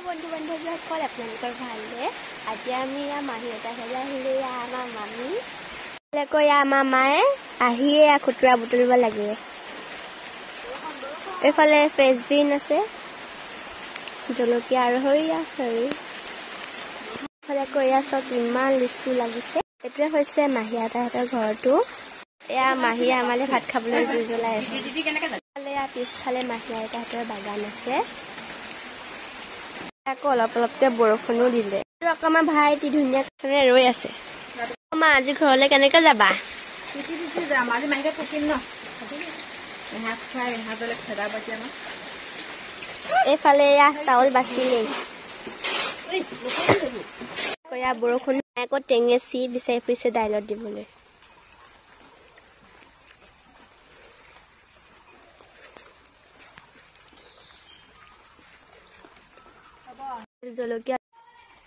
বন্ধু বান্ধৱীসকল আপোনালোকৰ ভালনে? আজি আমি মাহীহঁতৰ ঘৰলৈ আহিলোঁ। আমাৰ মামী কৈ আমাৰ মায়ে আহিয়ে খুতুৰা বুটলিব লাগে। এইফালে ফ্ৰেঞ্চবিন আছে, জলকীয়া আৰু সৰিয়হ এইফালে কৈ আছোঁ কিমান লিচু লাগিছে। এইটোৱে হৈছে মাহীহঁতৰ ঘৰটো। এয়া মাহীয়ে আমালৈ ভাত খাবলৈ জুই জ্বলাই আছে। পিছফালে মাহীহঁতৰ বাগান আছে। আকৌ অলপ অলপকে বৰষুণো দিলে। আকৌ আমাৰ ভাইটি ধুনীয়াকৈ ৰৈ আছে। আমাৰ আজি ঘৰলৈ কেনেকৈ যাবা? যাম আজি মাহীহঁত থাকিম ন। এসাঁজ খাই এসাঁজলে খেদা পাতি আমাৰ এইফালে এয়া চাউল বাচিলেই। বৰষুণ আকৌ টেঙেচি বিচাৰি ফুৰিছে দাইলত দিবলৈ। জলকীয়া